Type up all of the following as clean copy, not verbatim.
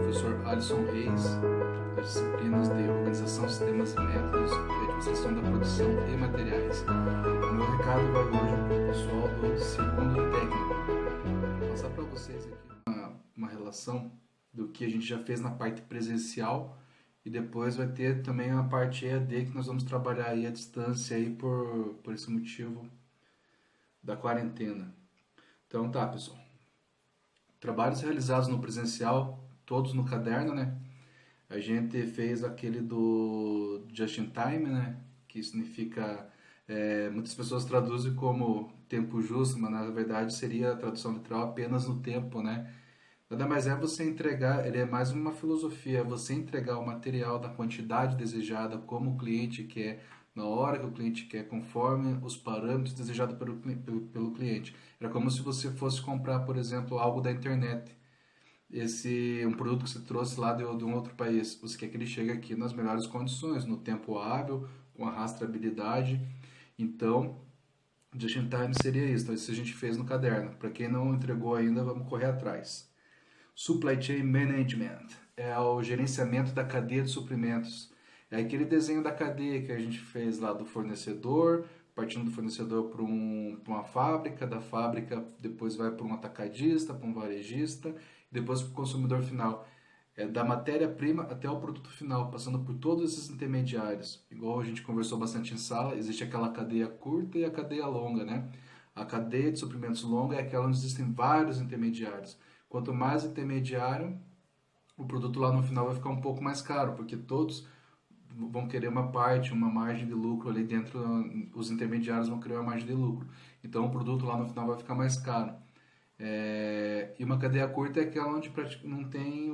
professor Alisson Reis, das disciplinas de Organização, Sistemas e Métodos e Administração da Produção e Materiais. O meu recado vai hoje para o pessoal do segundo técnico. Vou passar para vocês aqui uma relação do que a gente já fez na parte presencial e depois vai ter também a parte EAD que nós vamos trabalhar aí à distância aí por esse motivo da quarentena. Então tá, pessoal. Trabalhos realizados no presencial, todos no caderno, né? A gente fez aquele do Just in Time, né? Que significa, muitas pessoas traduzem como tempo justo, mas na verdade seria a tradução literal apenas no tempo, né? Nada mais é você entregar, ele é mais uma filosofia, você entregar o material da quantidade desejada, como o cliente quer, na hora que o cliente quer, conforme os parâmetros desejados pelo cliente. Era como se você fosse comprar, por exemplo, algo da internet. Um produto que você trouxe lá de um outro país. Você quer que ele chegue aqui nas melhores condições, no tempo hábil, com a rastreabilidade. Então, Just in Time seria isso. Então, isso a gente fez no caderno. Para quem não entregou ainda, vamos correr atrás. Supply Chain Management é o gerenciamento da cadeia de suprimentos. É aquele desenho da cadeia que a gente fez lá do fornecedor, partindo do fornecedor para uma fábrica, da fábrica depois vai para um atacadista, para um varejista, e depois para o consumidor final. É da matéria-prima até o produto final, passando por todos esses intermediários. Igual a gente conversou bastante em sala, existe aquela cadeia curta e a cadeia longa, né? A cadeia de suprimentos longa é aquela onde existem vários intermediários. Quanto mais intermediário, o produto lá no final vai ficar um pouco mais caro, porque todos vão querer uma parte, uma margem de lucro ali dentro, os intermediários vão criar uma margem de lucro. Então o produto lá no final vai ficar mais caro. E uma cadeia curta é aquela onde não tem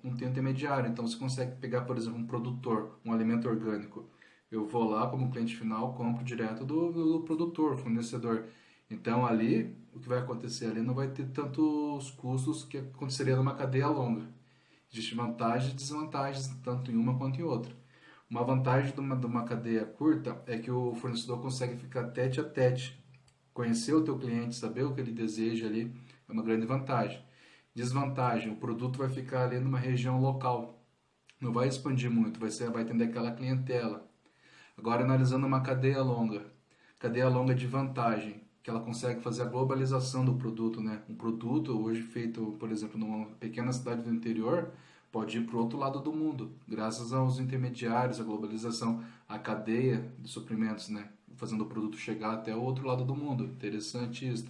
não tem intermediário. Então você consegue pegar, por exemplo, um produtor, um alimento orgânico. Eu vou lá como cliente final, compro direto do produtor, fornecedor. Então ali, o que vai acontecer ali não vai ter tantos custos que aconteceria numa cadeia longa. Existem vantagens e desvantagens, tanto em uma quanto em outra. Uma vantagem de uma cadeia curta é que o fornecedor consegue ficar tete a tete, conhecer o teu cliente, saber o que ele deseja ali, é uma grande vantagem. Desvantagem, o produto vai ficar ali numa região local, não vai expandir muito, vai atender aquela clientela. Agora, analisando uma cadeia longa de vantagem, que ela consegue fazer a globalização do produto, né? Um produto hoje feito, por exemplo, numa pequena cidade do interior, pode ir para o outro lado do mundo, graças aos intermediários, a globalização, a cadeia de suprimentos, né? Fazendo o produto chegar até o outro lado do mundo. Interessante isso.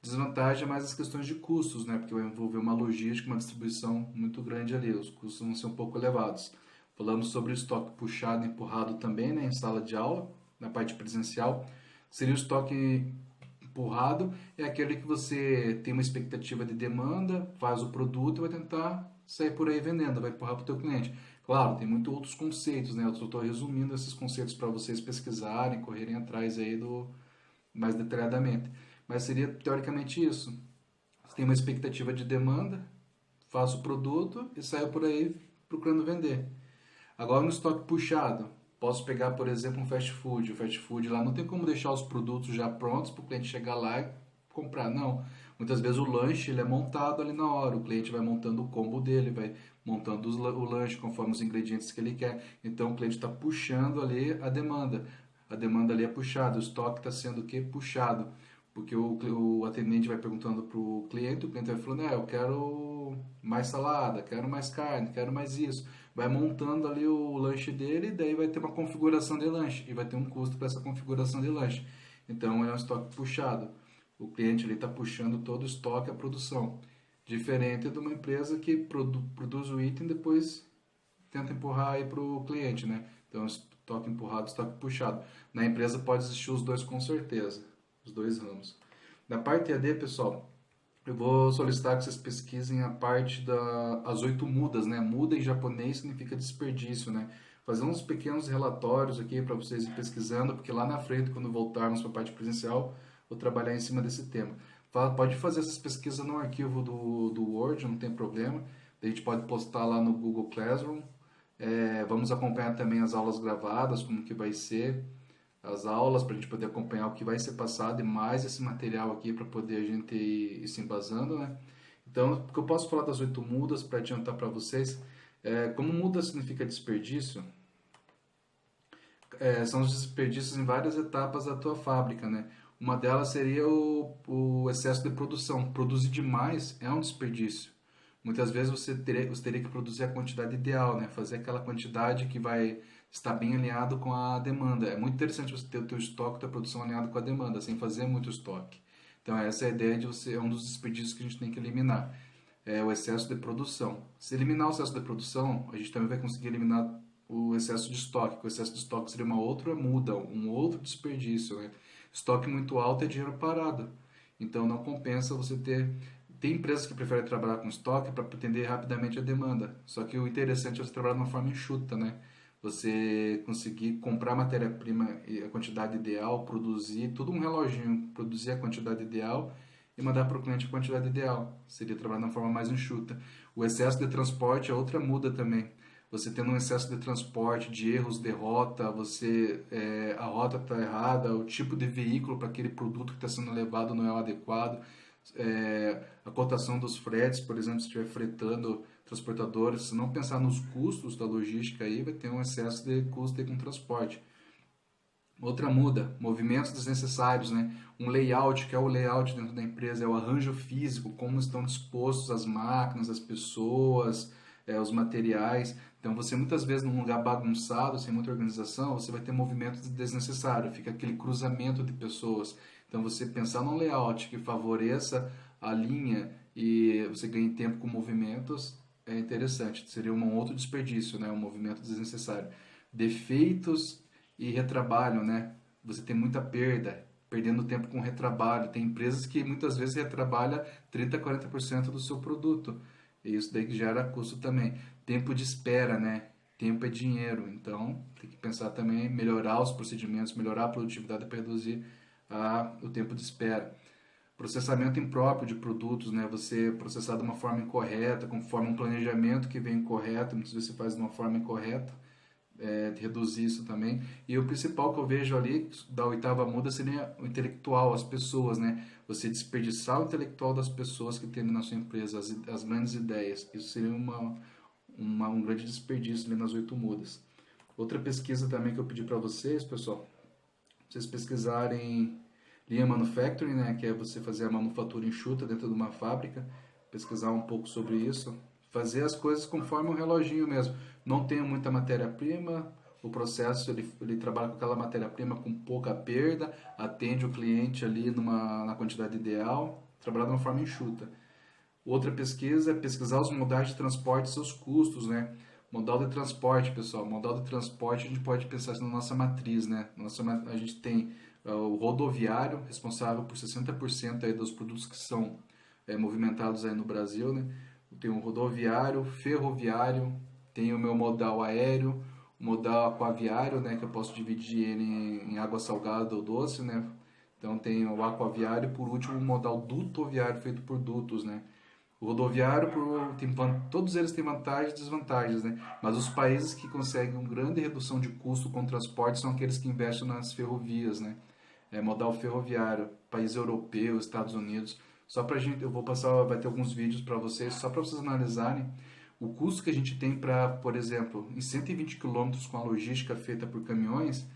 Desvantagem é mais as questões de custos, né? Porque vai envolver uma logística, uma distribuição muito grande ali. Os custos vão ser um pouco elevados. Falamos sobre o estoque puxado e empurrado também, né? Em sala de aula, na parte presencial. Seria o estoque empurrado, é aquele que você tem uma expectativa de demanda, faz o produto e vai tentar sair por aí vendendo, vai empurrar para o teu cliente. Claro, tem muitos outros conceitos, né? Eu estou resumindo esses conceitos para vocês pesquisarem, correrem atrás aí mais detalhadamente. Mas seria teoricamente isso. Você tem uma expectativa de demanda, faço o produto e saio por aí procurando vender. Agora no estoque puxado, posso pegar, por exemplo, um fast food. O fast food lá não tem como deixar os produtos já prontos para o cliente chegar lá e comprar, não. Muitas vezes o lanche ele é montado ali na hora, o cliente vai montando o combo dele, vai montando o lanche conforme os ingredientes que ele quer. Então o cliente está puxando ali a demanda. A demanda ali é puxada, o estoque está sendo o quê? Puxado. Porque o atendente vai perguntando para o cliente vai falando, eu quero mais salada, quero mais carne, quero mais isso. Vai montando ali o lanche dele, e daí vai ter uma configuração de lanche, e vai ter um custo para essa configuração de lanche. Então é um estoque puxado. O cliente está puxando todo o estoque, a produção. Diferente de uma empresa que produz o item e depois tenta empurrar aí para o cliente, né? Então estoque empurrado, estoque puxado. Na empresa pode existir os dois com certeza. Os dois ramos. Da parte EAD, pessoal, eu vou solicitar que vocês pesquisem a parte das 8 mudas, né? Muda em japonês significa desperdício, né? Fazer uns pequenos relatórios aqui para vocês ir pesquisando, porque lá na frente, quando voltarmos para a parte presencial, vou trabalhar em cima desse tema. Pode fazer essas pesquisas no arquivo do Word, não tem problema. A gente pode postar lá no Google Classroom. Vamos acompanhar também as aulas gravadas, como que vai ser as aulas, para a gente poder acompanhar o que vai ser passado e mais esse material aqui para poder a gente ir se embasando, né? Então, o que eu posso falar das 8 mudas para adiantar para vocês, como muda significa desperdício, são os desperdícios em várias etapas da tua fábrica, né? Uma delas seria o excesso de produção. Produzir demais é um desperdício. Muitas vezes você teria que produzir a quantidade ideal, né? Fazer aquela quantidade que vai estar bem alinhado com a demanda. É muito interessante você ter o teu estoque, a tua produção alinhado com a demanda, sem fazer muito estoque. Então essa é a ideia de você, é um dos desperdícios que a gente tem que eliminar. É o excesso de produção. Se eliminar o excesso de produção, a gente também vai conseguir eliminar o excesso de estoque. O excesso de estoque seria uma outra muda, um outro desperdício, né? Estoque muito alto é dinheiro parado. Então não compensa você ter. Tem empresas que preferem trabalhar com estoque para atender rapidamente a demanda. Só que o interessante é você trabalhar de uma forma enxuta, né? Você conseguir comprar a matéria-prima e a quantidade ideal, produzir tudo um reloginho, produzir a quantidade ideal e mandar para o cliente a quantidade ideal. Seria trabalhar de uma forma mais enxuta. O excesso de transporte é outra muda também. Você tendo um excesso de transporte, de erros de rota, a rota está errada, o tipo de veículo para aquele produto que está sendo levado não é o adequado, a cotação dos fretes, por exemplo, se estiver fretando transportadores, se não pensar nos custos da logística aí, vai ter um excesso de custo com transporte. Outra muda, movimentos desnecessários, né? Um layout, que é o layout dentro da empresa, é o arranjo físico, como estão dispostos as máquinas, as pessoas, os materiais. Então, você muitas vezes num lugar bagunçado, sem muita organização, você vai ter movimentos desnecessários, fica aquele cruzamento de pessoas. Então, você pensar num layout que favoreça a linha e você ganhe tempo com movimentos é interessante. Seria um outro desperdício, né? Um movimento desnecessário. Defeitos e retrabalho, né? Você tem muita perda, perdendo tempo com retrabalho. Tem empresas que muitas vezes retrabalha 30, 40% do seu produto. E isso daí que gera custo também. Tempo de espera, né? Tempo é dinheiro, então tem que pensar também em melhorar os procedimentos, melhorar a produtividade para reduzir o tempo de espera. Processamento impróprio de produtos, né? Você processar de uma forma incorreta, conforme um planejamento que vem incorreto, muitas vezes você faz de uma forma incorreta, reduzir isso também. E o principal que eu vejo ali da oitava muda seria o intelectual, as pessoas, né? Você desperdiçar o intelectual das pessoas que tem na sua empresa, as grandes ideias. Isso seria um grande desperdício ali nas 8 mudas. Outra pesquisa também que eu pedi para vocês, pessoal, vocês pesquisarem Lean Manufacturing, né, que é você fazer a manufatura enxuta dentro de uma fábrica, pesquisar um pouco sobre isso, fazer as coisas conforme um reloginho mesmo. Não tenho muita matéria-prima, o processo ele trabalha com aquela matéria-prima com pouca perda, atende o cliente ali na quantidade ideal, trabalhar de uma forma enxuta. Outra pesquisa é pesquisar os modais de transporte e seus custos, né? Modal de transporte, pessoal. Modal de transporte a gente pode pensar na nossa matriz, né? A gente tem o rodoviário, responsável por 60% aí dos produtos que são movimentados aí no Brasil, né? Tem o rodoviário, ferroviário, tem o meu modal aéreo, o modal aquaviário, né? Que eu posso dividir ele em água salgada ou doce, né? Então tem o aquaviário e por último o modal dutoviário feito por dutos, né? O rodoviário, todos eles têm vantagens e desvantagens, né? Mas os países que conseguem uma grande redução de custo com o transporte são aqueles que investem nas ferrovias, né? Modal ferroviário, países europeus, Estados Unidos. Só pra gente, eu vou passar, vai ter alguns vídeos para vocês, só para vocês analisarem o custo que a gente tem para, por exemplo, em 120 quilômetros com a logística feita por caminhões,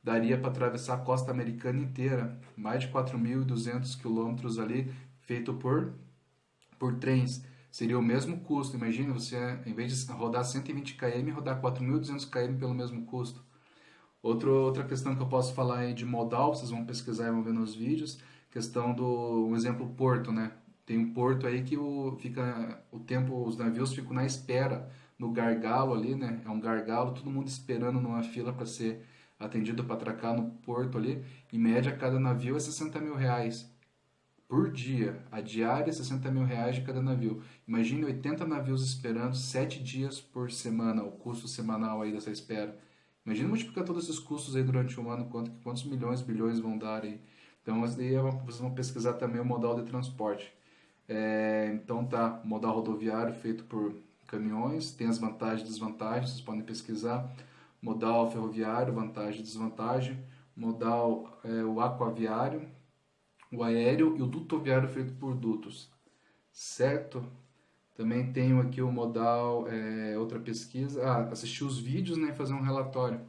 daria para atravessar a costa americana inteira, mais de 4.200 quilômetros ali, feito por trens. Seria o mesmo custo. Imagina você, em vez de rodar 120 km, rodar 4.200 km pelo mesmo custo. Outra questão que eu posso falar aí de modal, vocês vão pesquisar e vão ver nos vídeos, questão um exemplo, porto, né? Tem um porto aí que os navios ficam na espera, no gargalo ali, né? É um gargalo, todo mundo esperando numa fila para ser atendido para atracar no porto ali. Em média, cada navio é 60 mil reais por dia. A diária é 60 mil reais de cada navio. Imagine 80 navios esperando 7 dias por semana, o custo semanal aí dessa espera. Imagina multiplicar todos esses custos aí durante um ano, quantos milhões, bilhões vão dar aí. Então, vocês vão pesquisar também o modal de transporte. Então tá, modal rodoviário feito por caminhões, tem as vantagens e desvantagens, vocês podem pesquisar. Modal ferroviário, vantagem e desvantagem. O aquaviário, o aéreo e o dutoviário feito por dutos. certo? Também tenho aqui o modal, outra pesquisa, assistir os vídeos, né, e fazer um relatório.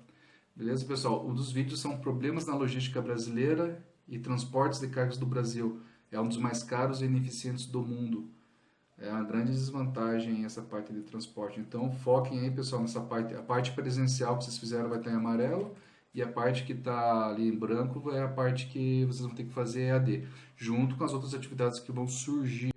Beleza, pessoal? Um dos vídeos são problemas na logística brasileira e transportes de cargas do Brasil. É um dos mais caros e ineficientes do mundo. É uma grande desvantagem essa parte de transporte. Então, foquem aí, pessoal, nessa parte. A parte presencial que vocês fizeram vai estar em amarelo e a parte que está ali em branco é a parte que vocês vão ter que fazer EAD, junto com as outras atividades que vão surgir.